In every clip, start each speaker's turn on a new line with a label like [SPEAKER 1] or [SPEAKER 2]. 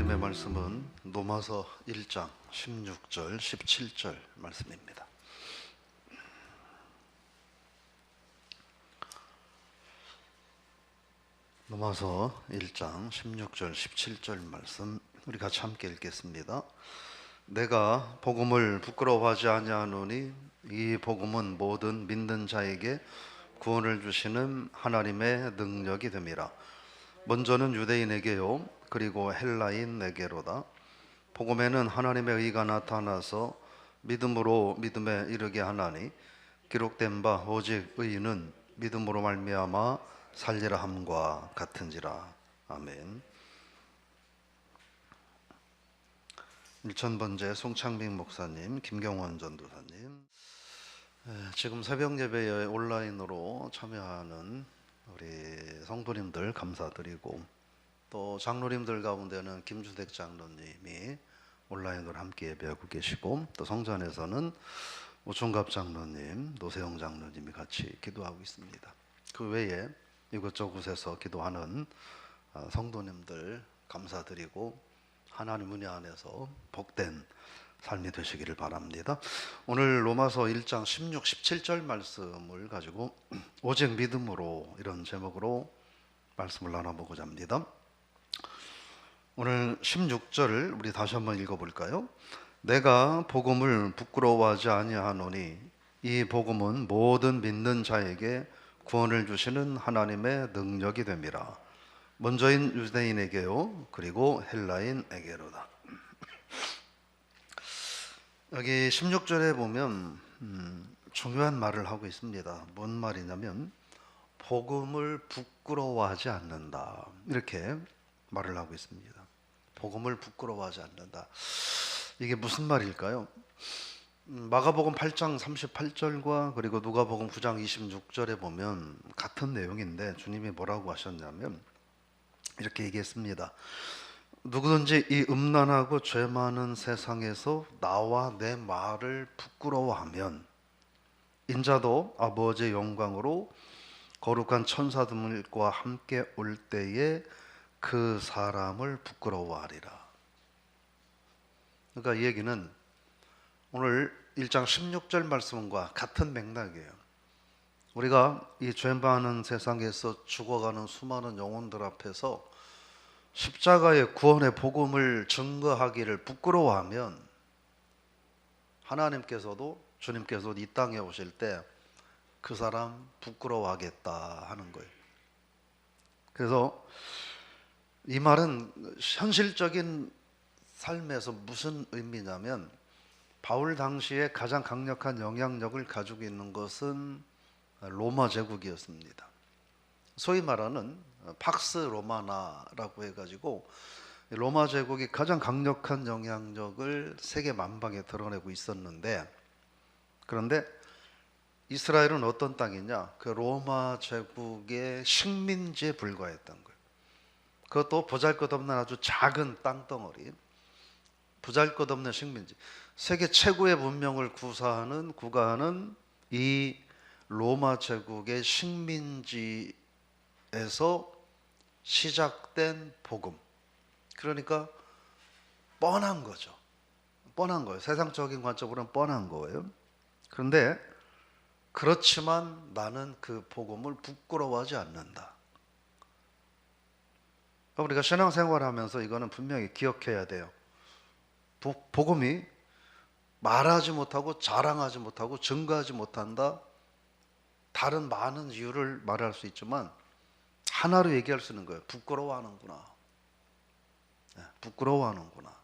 [SPEAKER 1] 하나님의 말씀은 로마서 1장 16절 17절 말씀입니다. 로마서 1장 16절 17절 말씀 우리 같이 함께 읽겠습니다. 내가 복음을 부끄러워하지 아니하노니 이 복음은 모든 믿는 자에게 구원을 주시는 하나님의 능력이 됨이라. 먼저는 유대인에게요 그리고 헬라인에게로다. 복음에는 하나님의 의가 나타나서 믿음으로 믿음에 이르게 하나니 기록된 바 오직 의인은 믿음으로 말미암아 살리라 함과 같은지라. 아멘. 1000번째 송창빈 목사님, 김경원 전도사님, 지금 새벽 예배에 온라인으로 참여하는 우리 성도님들 감사드리고, 또 장로님들 가운데는 김주택 장로님이 온라인으로 함께 예배하고 계시고, 또 성전에서는 오총갑 장로님, 노세영 장로님이 같이 기도하고 있습니다. 그 외에 이곳저곳에서 기도하는 성도님들 감사드리고 하나님 은혜 안에서 복된 삶이 되시기를 바랍니다. 오늘 로마서 1장 16, 17절 말씀을 가지고 오직 믿음으로 이런 제목으로 말씀을 나눠보고자 합니다. 오늘 16절을 우리 다시 한번 읽어볼까요? 내가 복음을 부끄러워하지 아니하노니 이 복음은 모든 믿는 자에게 구원을 주시는 하나님의 능력이 됨이라. 먼저인 유대인에게요 그리고 헬라인에게로다. 여기 16절에 보면 중요한 말을 하고 있습니다. 뭔 말이냐면 복음을 부끄러워하지 않는다, 이렇게 말을 하고 있습니다. 복음을 부끄러워하지 않는다. 이게 무슨 말일까요? 마가복음 8장 38절과 그리고 누가복음 9장 26절에 보면 같은 내용인데 주님이 뭐라고 하셨냐면 이렇게 얘기했습니다. 누구든지 이 음란하고 죄 많은 세상에서 나와 내 말을 부끄러워하면 인자도 아버지의 영광으로 거룩한 천사들과 함께 올 때에 그 사람을 부끄러워하리라. 그러니까 이 얘기는 오늘 1장 16절 말씀과 같은 맥락이에요. 우리가 이 죄 많은 세상에서 죽어가는 수많은 영혼들 앞에서 십자가의 구원의 복음을 증거하기를 부끄러워하면 하나님께서도 주님께서도 이 땅에 오실 때 그 사람 부끄러워하겠다 하는 거예요. 그래서 이 말은 현실적인 삶에서 무슨 의미냐면 바울 당시에 가장 강력한 영향력을 가지고 있는 것은 로마 제국이었습니다. 소위 말하는 팍스 로마나라고 해가지고 로마 제국이 가장 강력한 영향력을 세계 만방에 드러내고 있었는데, 그런데 이스라엘은 어떤 땅이냐? 그 로마 제국의 식민지에 불과했던 거예요. 그것도 보잘것없는 아주 작은 땅덩어리, 보잘것없는 식민지. 세계 최고의 문명을 구가하는 이 로마 제국의 식민지에서 시작된 복음. 그러니까 뻔한 거죠. 뻔한 거예요. 세상적인 관점으로는 뻔한 거예요. 그런데 그렇지만 나는 그 복음을 부끄러워하지 않는다. 우리가 신앙생활을 하면서 이거는 분명히 기억해야 돼요. 복음이 말하지 못하고 자랑하지 못하고 증거하지 못한다. 다른 많은 이유를 말할 수 있지만 하나로 얘기할 수 있는 거예요. 부끄러워하는구나. 부끄러워하는구나.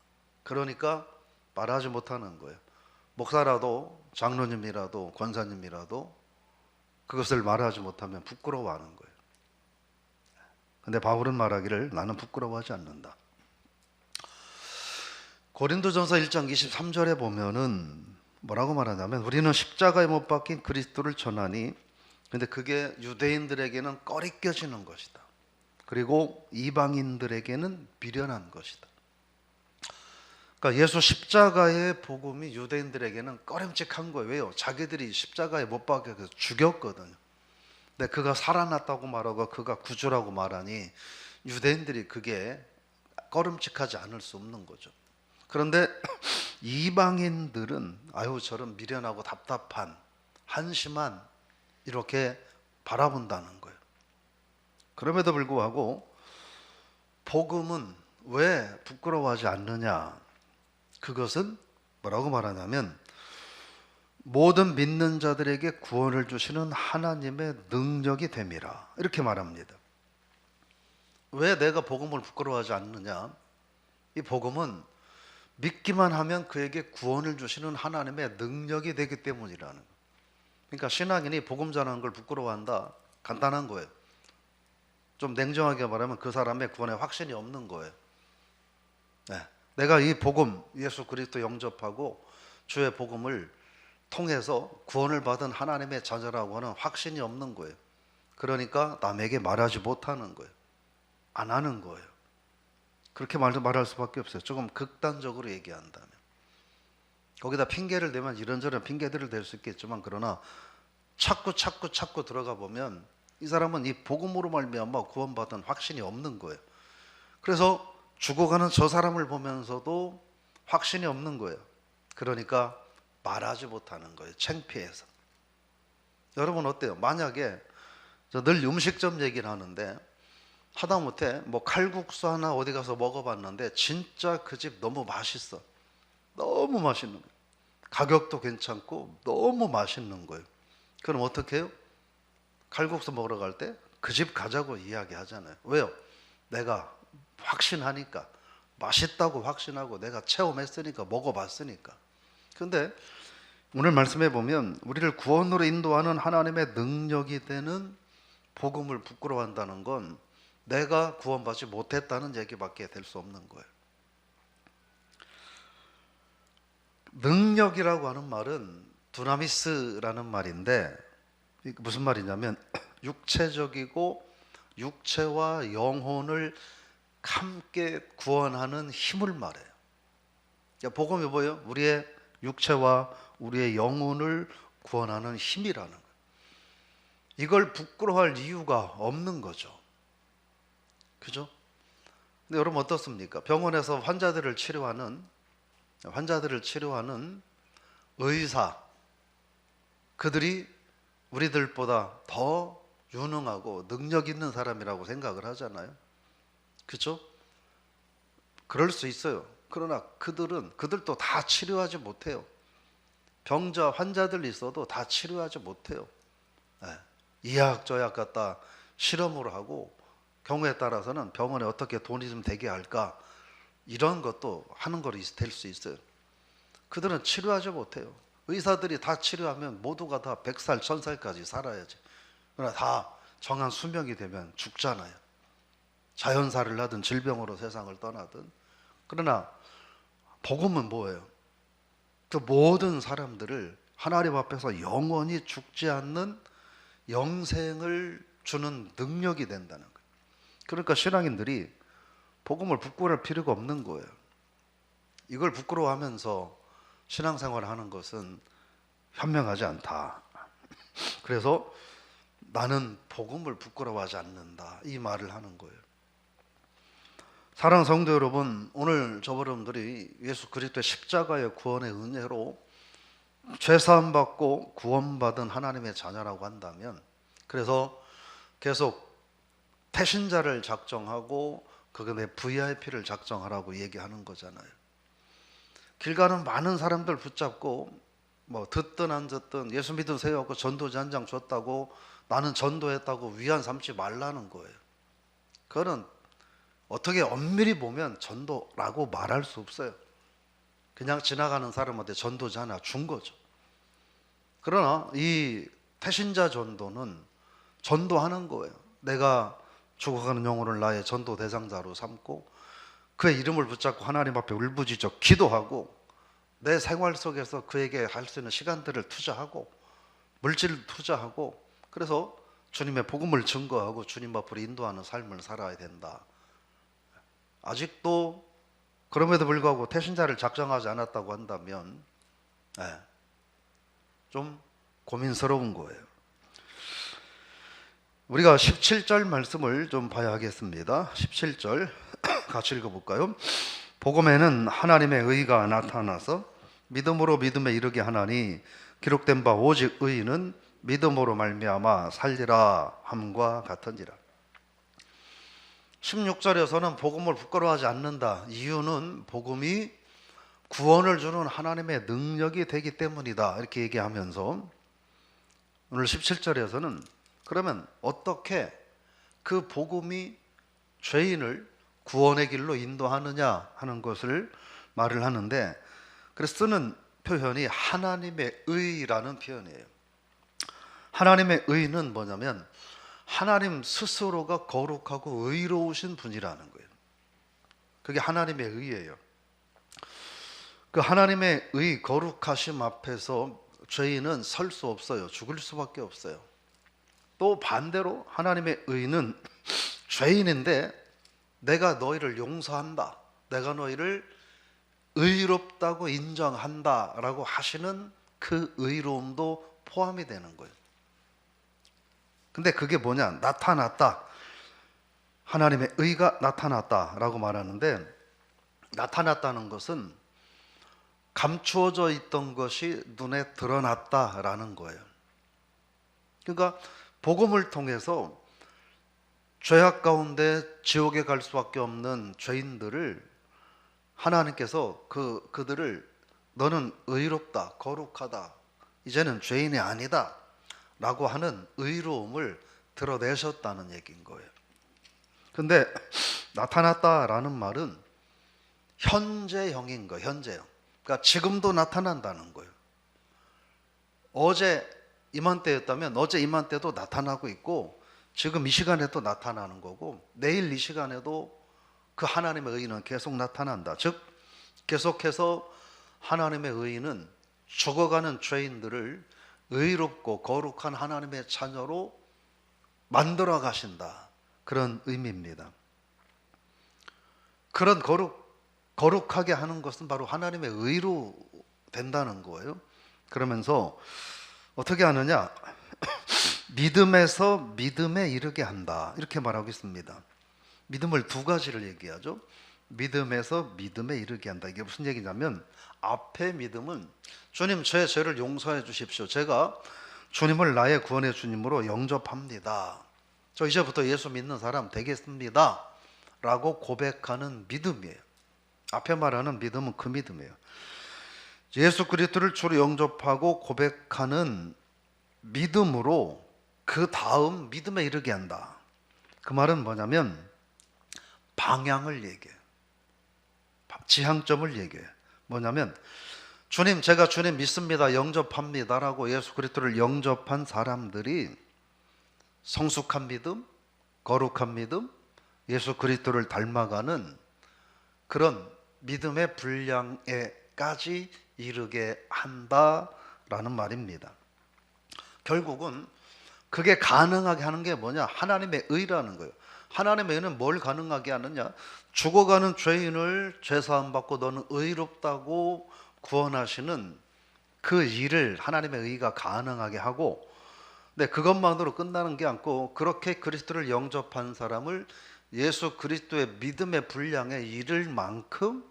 [SPEAKER 1] 그러니까 말하지 못하는 거예요. 목사라도 장로님이라도 권사님이라도 그것을 말하지 못하면 부끄러워하는 거예요. 근데 바울은 말하기를 나는 부끄러워하지 않는다. 고린도전서 1장 23절에 보면은 뭐라고 말하냐면 우리는 십자가에 못 박힌 그리스도를 전하니, 근데 그게 유대인들에게는 꺼리껴지는 것이다. 그리고 이방인들에게는 미련한 것이다. 그러니까 예수 십자가의 복음이 유대인들에게는 꺼림칙한 거예요. 왜요? 자기들이 십자가에 못 박혀서 죽였거든요. 근데 그가 살아났다고 말하고 그가 구주라고 말하니 유대인들이 그게 꺼름칙하지 않을 수 없는 거죠. 그런데 이방인들은 아유 저런 미련하고 답답한 한심한 이렇게 바라본다는 거예요. 그럼에도 불구하고 복음은 왜 부끄러워하지 않느냐? 그것은 뭐라고 말하냐면 모든 믿는 자들에게 구원을 주시는 하나님의 능력이 됨이라 이렇게 말합니다. 왜 내가 복음을 부끄러워하지 않느냐? 이 복음은 믿기만 하면 그에게 구원을 주시는 하나님의 능력이 되기 때문이라는 거예요. 그러니까 신앙인이 복음 전하는 걸 부끄러워한다? 간단한 거예요. 좀 냉정하게 말하면 그 사람의 구원에 확신이 없는 거예요. 네. 내가 이 복음, 예수 그리스도 영접하고 주의 복음을 통해서 구원을 받은 하나님의 자녀라고 하는 확신이 없는 거예요. 그러니까 남에게 말하지 못하는 거예요. 안 하는 거예요. 그렇게 말할 수밖에 없어요. 조금 극단적으로 얘기한다면. 거기다 핑계를 대면 이런저런 핑계들을 댈 수 있겠지만 그러나 자꾸 들어가 보면 이 사람은 이 복음으로 말미암아 구원받은 확신이 없는 거예요. 그래서 죽어가는 저 사람을 보면서도 확신이 없는 거예요. 그러니까 말하지 못하는 거예요. 창피해서. 여러분 어때요? 만약에 저 늘 음식점 얘기를 하는데 하다못해 뭐 칼국수 하나 어디 가서 먹어봤는데 진짜 그 집 너무 맛있어. 너무 맛있는 거예요. 가격도 괜찮고 너무 맛있는 거예요. 그럼 어떻게 해요? 칼국수 먹으러 갈 때 그 집 가자고 이야기하잖아요. 왜요? 내가 확신하니까, 맛있다고 확신하고 내가 체험했으니까, 먹어봤으니까. 그런데 오늘 말씀해 보면 우리를 구원으로 인도하는 하나님의 능력이 되는 복음을 부끄러워한다는 건 내가 구원받지 못했다는 얘기밖에 될 수 없는 거예요. 능력이라고 하는 말은 두나미스라는 말인데 무슨 말이냐면 육체적이고 육체와 영혼을 함께 구원하는 힘을 말해요. 그러니까 복음이 뭐예요? 우리의 육체와 우리의 영혼을 구원하는 힘이라는 거예요. 이걸 부끄러워할 이유가 없는 거죠. 그죠? 근데 여러분 어떻습니까? 병원에서 환자들을 치료하는 의사, 그들이 우리들보다 더 유능하고 능력 있는 사람이라고 생각을 하잖아요. 그렇죠? 그럴 수 있어요. 그러나 그들도 다 치료하지 못해요. 병자, 환자들 있어도 다 치료하지 못해요. 네. 이약 저약 갖다 실험을 하고 경우에 따라서는 병원에 어떻게 돈이 좀 되게 할까 이런 것도 하는 거로 될 수 있어요. 그들은 치료하지 못해요. 의사들이 다 치료하면 모두가 다 100살, 1000살까지 살아야지. 그러나 다 정한 수명이 되면 죽잖아요. 자연사를 하든 질병으로 세상을 떠나든. 그러나 복음은 뭐예요? 그 모든 사람들을 하나님 앞에서 영원히 죽지 않는 영생을 주는 능력이 된다는 거예요. 그러니까 신앙인들이 복음을 부끄러워할 필요가 없는 거예요. 이걸 부끄러워하면서 신앙생활을 하는 것은 현명하지 않다. 그래서 나는 복음을 부끄러워하지 않는다 이 말을 하는 거예요. 사랑하는 성도 여러분, 오늘 저와 여러분들이 예수 그리스도의 십자가의 구원의 은혜로 죄사함 받고 구원받은 하나님의 자녀라고 한다면, 그래서 계속 태신자를 작정하고 그분의 VIP를 작정하라고 얘기하는 거잖아요. 길 가는 많은 사람들 붙잡고 뭐 듣든 안 듣든 예수 믿으세요 하고 전도지 한 장 줬다고 나는 전도했다고 위안 삼지 말라는 거예요. 그거는 어떻게 엄밀히 보면 전도라고 말할 수 없어요. 그냥 지나가는 사람한테 전도지 하나 준 거죠. 그러나 이 태신자 전도는 전도하는 거예요. 내가 죽어가는 영혼을 나의 전도 대상자로 삼고 그의 이름을 붙잡고 하나님 앞에 울부짖어 기도하고 내 생활 속에서 그에게 할 수 있는 시간들을 투자하고 물질을 투자하고 그래서 주님의 복음을 증거하고 주님 앞으로 인도하는 삶을 살아야 된다. 아직도 그럼에도 불구하고 태신자를 작정하지 않았다고 한다면 좀 고민스러운 거예요. 우리가 17절 말씀을 좀 봐야 하겠습니다. 17절 같이 읽어볼까요? 복음에는 하나님의 의가 나타나서 믿음으로 믿음에 이르게 하나니 기록된 바 오직 의인은 믿음으로 말미암아 살리라 함과 같은지라. 16절에서는 복음을 부끄러워하지 않는다. 이유는 복음이 구원을 주는 하나님의 능력이 되기 때문이다. 이렇게 얘기하면서 오늘 17절에서는 그러면 어떻게 그 복음이 죄인을 구원의 길로 인도하느냐 하는 것을 말을 하는데, 그래서 쓰는 표현이 하나님의 의라는 표현이에요. 하나님의 의는 뭐냐면 하나님 스스로가 거룩하고 의로우신 분이라는 거예요. 그게 하나님의 의예요. 그 하나님의 의 거룩하심 앞에서 죄인은 설 수 없어요. 죽을 수밖에 없어요. 또 반대로 하나님의 의는 죄인인데 내가 너희를 용서한다, 내가 너희를 의롭다고 인정한다 라고 하시는 그 의로움도 포함이 되는 거예요. 근데 그게 뭐냐? 나타났다, 하나님의 의가 나타났다 라고 말하는데, 나타났다는 것은 감추어져 있던 것이 눈에 드러났다라는 거예요. 그러니까 복음을 통해서 죄악 가운데 지옥에 갈 수밖에 없는 죄인들을 하나님께서 그들을 너는 의롭다, 거룩하다, 이제는 죄인이 아니다 라고 하는 의로움을 드러내셨다는 얘기인 거예요. 근데 나타났다라는 말은 현재형인 거예요. 현재형. 그러니까 지금도 나타난다는 거예요. 어제 이맘때였다면 어제 이맘때도 나타나고 있고, 지금 이 시간에도 나타나는 거고, 내일 이 시간에도 그 하나님의 의는 계속 나타난다. 즉 계속해서 하나님의 의는 죽어가는 죄인들을 의롭고 거룩한 하나님의 자녀로 만들어 가신다, 그런 의미입니다. 그런 거룩하게 하는 것은 바로 하나님의 의로 된다는 거예요. 그러면서 어떻게 하느냐? 믿음에서 믿음에 이르게 한다, 이렇게 말하고 있습니다. 믿음을 두 가지를 얘기하죠. 믿음에서 믿음에 이르게 한다. 이게 무슨 얘기냐면, 앞에 믿음은 주님 제 죄를 용서해 주십시오, 제가 주님을 나의 구원의 주님으로 영접합니다, 저 이제부터 예수 믿는 사람 되겠습니다 라고 고백하는 믿음이에요. 앞에 말하는 믿음은 그 믿음이에요. 예수 그리스도를 주로 영접하고 고백하는 믿음으로 그 다음 믿음에 이르게 한다. 그 말은 뭐냐면 방향을 얘기해요. 지향점을 얘기해요. 뭐냐면 주님, 제가 주님 믿습니다, 영접합니다 라고 예수 그리스도를 영접한 사람들이 성숙한 믿음, 거룩한 믿음, 예수 그리스도를 닮아가는 그런 믿음의 분량에까지 이르게 한다라는 말입니다. 결국은 그게 가능하게 하는 게 뭐냐? 하나님의 의라는 거예요. 하나님의 의는 뭘 가능하게 하느냐? 죽어가는 죄인을 죄사함 받고 너는 의롭다고 구원하시는 그 일을 하나님의 의가 가능하게 하고, 근데 그것만으로 끝나는 게 아니고 그렇게 그리스도를 영접한 사람을 예수 그리스도의 믿음의 분량에 이를 만큼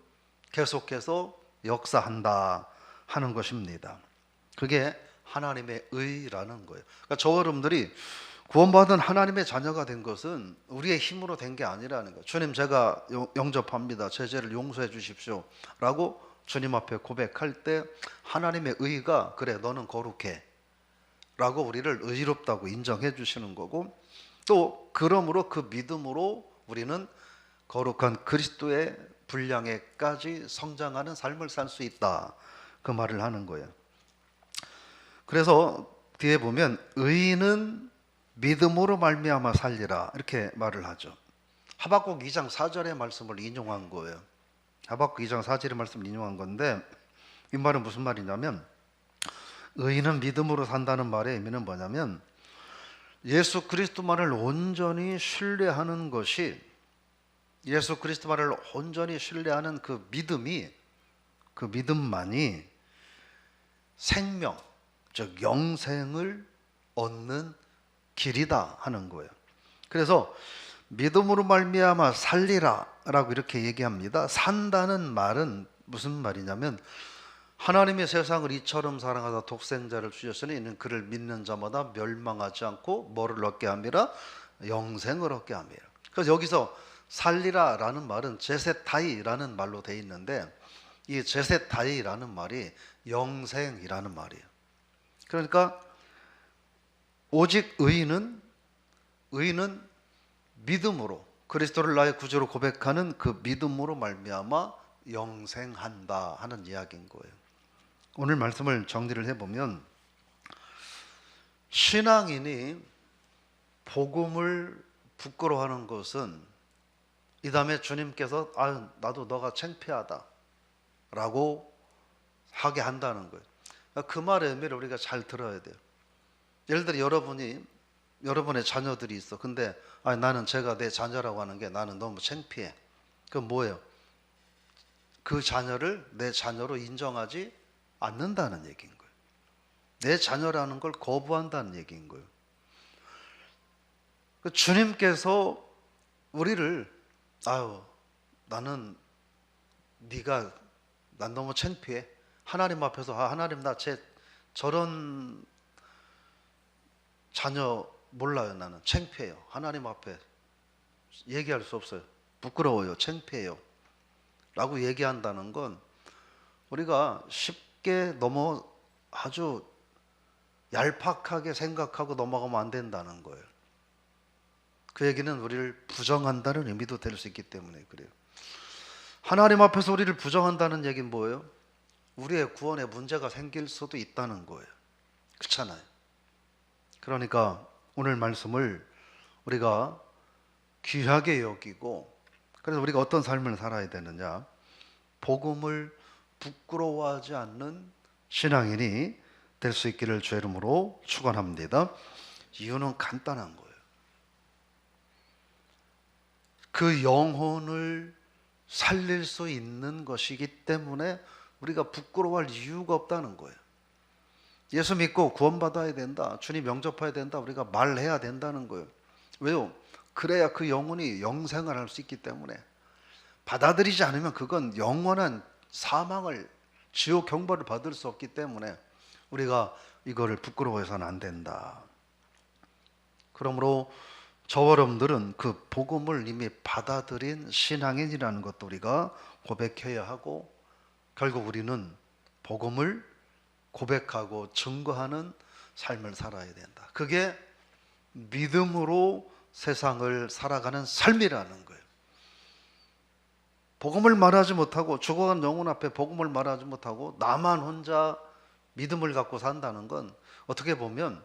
[SPEAKER 1] 계속해서 역사한다 하는 것입니다. 그게 하나님의 의라는 거예요. 그러니까 저 여러분들이 구원받은 하나님의 자녀가 된 것은 우리의 힘으로 된 게 아니라는 거예요. 주님, 제가 영접합니다, 제 죄를 용서해 주십시오 라고 주님 앞에 고백할 때 하나님의 의가 그래 너는 거룩해 라고 우리를 의롭다고 인정해 주시는 거고, 또 그러므로 그 믿음으로 우리는 거룩한 그리스도의 분량에까지 성장하는 삶을 살 수 있다, 그 말을 하는 거예요. 그래서 뒤에 보면 의인은 믿음으로 말미암아 살리라, 이렇게 말을 하죠. 하박국 2장 4절의 말씀을 인용한 거예요. 하박국 2장 4절의 말씀을 인용한 건데, 이 말은 무슨 말이냐면 의인은 믿음으로 산다는 말의 의미는 뭐냐면 예수 그리스도만을 온전히 신뢰하는 것이, 예수 그리스도만을 온전히 신뢰하는 그 믿음만이 생명, 즉 영생을 얻는 길이다 하는 거예요. 그래서 믿음으로 말미암아 살리라라고 이렇게 얘기합니다. 산다는 말은 무슨 말이냐면 하나님의 세상을 이처럼 사랑하사 독생자를 주셨으니 이는 그를 믿는 자마다 멸망하지 않고 뭐를 얻게 함이라? 영생을 얻게 함이라. 그래서 여기서 살리라라는 말은 제세타이라는 말로 돼 있는데 이 제세타이라는 말이 영생이라는 말이에요. 그러니까 오직 의인은 믿음으로 그리스도를 나의 구주로 고백하는 그 믿음으로 말미암아 영생한다 하는 이야기인 거예요. 오늘 말씀을 정리를 해보면 신앙인이 복음을 부끄러워하는 것은 이 다음에 주님께서 나도 너가 창피하다 라고 하게 한다는 거예요. 그 말의 의미를 우리가 잘 들어야 돼요. 예를 들어 여러분의 자녀들이 있어. 근데 나는 제가 내 자녀라고 하는 게 나는 너무 창피해. 그건 뭐예요? 그 자녀를 내 자녀로 인정하지 않는다는 얘기인 거예요. 내 자녀라는 걸 거부한다는 얘기인 거예요. 주님께서 우리를 나는 난 너무 창피해. 하나님 앞에서 하나님 나 저런 자녀 몰라요. 나는 창피해요. 하나님 앞에 얘기할 수 없어요. 부끄러워요. 창피해요. 라고 얘기한다는 건 우리가 쉽게 아주 얄팍하게 생각하고 넘어가면 안 된다는 거예요. 그 얘기는 우리를 부정한다는 의미도 될 수 있기 때문에 그래요. 하나님 앞에서 우리를 부정한다는 얘기는 뭐예요? 우리의 구원에 문제가 생길 수도 있다는 거예요. 그렇잖아요. 그러니까 오늘 말씀을 우리가 귀하게 여기고 그래서 우리가 어떤 삶을 살아야 되느냐? 복음을 부끄러워하지 않는 신앙인이 될 수 있기를 주의 이름으로 축원합니다. 이유는 간단한 거예요. 그 영혼을 살릴 수 있는 것이기 때문에 우리가 부끄러워할 이유가 없다는 거예요. 예수 믿고 구원받아야 된다. 주님 영접해야 된다. 우리가 말해야 된다는 거예요. 왜요? 그래야 그 영혼이 영생을 할 수 있기 때문에 받아들이지 않으면 그건 영원한 사망을 지옥 경벌을 받을 수 없기 때문에 우리가 이거를 부끄러워해서는 안 된다. 그러므로 저와 여러분들은 그 복음을 이미 받아들인 신앙인이라는 것도 우리가 고백해야 하고 결국 우리는 복음을 고백하고 증거하는 삶을 살아야 된다. 그게 믿음으로 세상을 살아가는 삶이라는 거예요. 복음을 말하지 못하고 죽어간 영혼 앞에 복음을 말하지 못하고 나만 혼자 믿음을 갖고 산다는 건 어떻게 보면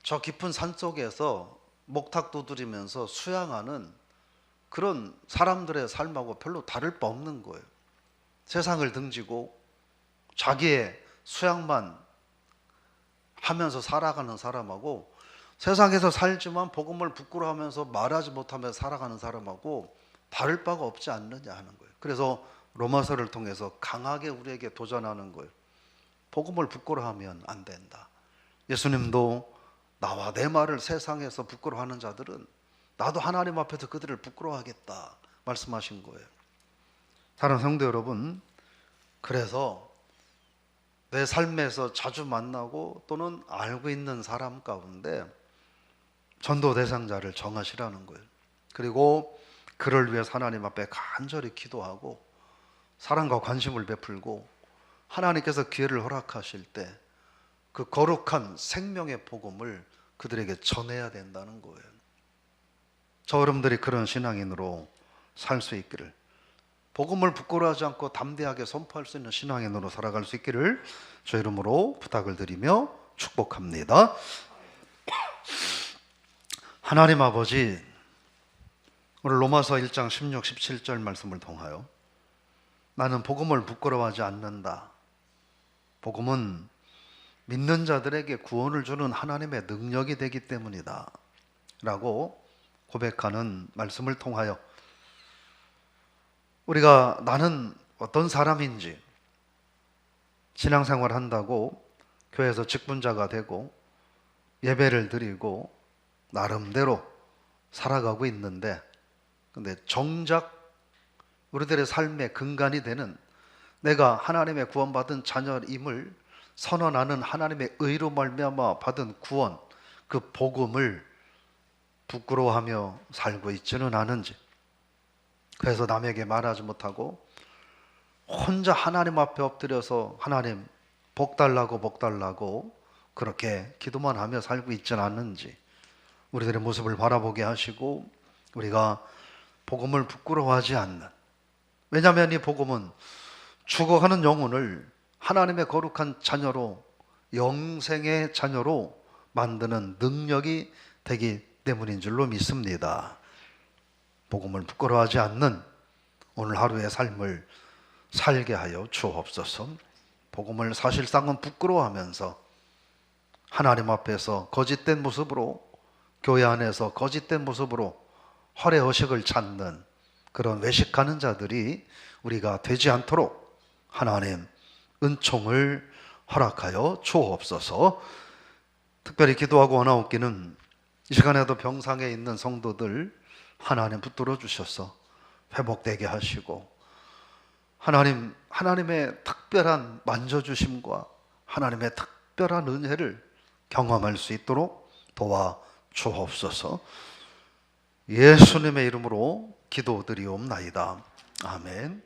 [SPEAKER 1] 저 깊은 산속에서 목탁 두드리면서 수양하는 그런 사람들의 삶하고 별로 다를 바 없는 거예요. 세상을 등지고 자기의 수양만 하면서 살아가는 사람하고 세상에서 살지만 복음을 부끄러워하면서 말하지 못하면서 살아가는 사람하고 다를 바가 없지 않느냐 하는 거예요. 그래서 로마서를 통해서 강하게 우리에게 도전하는 거예요. 복음을 부끄러워하면 안 된다. 예수님도 나와 내 말을 세상에서 부끄러워하는 자들은 나도 하나님 앞에서 그들을 부끄러워하겠다 말씀하신 거예요. 사랑하는 성도 여러분, 그래서 내 삶에서 자주 만나고 또는 알고 있는 사람 가운데 전도 대상자를 정하시라는 거예요. 그리고 그를 위해서 하나님 앞에 간절히 기도하고 사랑과 관심을 베풀고 하나님께서 기회를 허락하실 때 그 거룩한 생명의 복음을 그들에게 전해야 된다는 거예요. 저 여러분들이 그런 신앙인으로 살 수 있기를, 복음을 부끄러워하지 않고 담대하게 선포할 수 있는 신앙인으로 살아갈 수 있기를 저 이름으로 부탁을 드리며 축복합니다. 하나님 아버지, 오늘 로마서 1장 16, 17절 말씀을 통하여 나는 복음을 부끄러워하지 않는다. 복음은 믿는 자들에게 구원을 주는 하나님의 능력이 되기 때문이다 라고 고백하는 말씀을 통하여 우리가 나는 어떤 사람인지, 신앙생활 한다고 교회에서 직분자가 되고 예배를 드리고 나름대로 살아가고 있는데, 근데 정작 우리들의 삶의 근간이 되는 내가 하나님의 구원받은 자녀임을 선언하는 하나님의 의로 말미암아 받은 구원, 그 복음을 부끄러워하며 살고 있지는 않은지, 그래서 남에게 말하지 못하고 혼자 하나님 앞에 엎드려서 하나님 복 달라고 그렇게 기도만 하며 살고 있지는 않는지 우리들의 모습을 바라보게 하시고, 우리가 복음을 부끄러워하지 않는, 왜냐하면 이 복음은 죽어가는 영혼을 하나님의 거룩한 자녀로, 영생의 자녀로 만드는 능력이 되기 때문인 줄로 믿습니다. 복음을 부끄러워하지 않는 오늘 하루의 삶을 살게 하여 주옵소서. 복음을 사실상은 부끄러워하면서 하나님 앞에서 거짓된 모습으로, 교회 안에서 거짓된 모습으로 허례허식을 찾는 그런 외식하는 자들이 우리가 되지 않도록 하나님 은총을 허락하여 주옵소서. 특별히 기도하고 원하옵기는 이 시간에도 병상에 있는 성도들 하나님 붙들어 주셔서 회복되게 하시고, 하나님의 특별한 만져주심과 하나님의 특별한 은혜를 경험할 수 있도록 도와 주옵소서. 예수님의 이름으로 기도드리옵나이다. 아멘.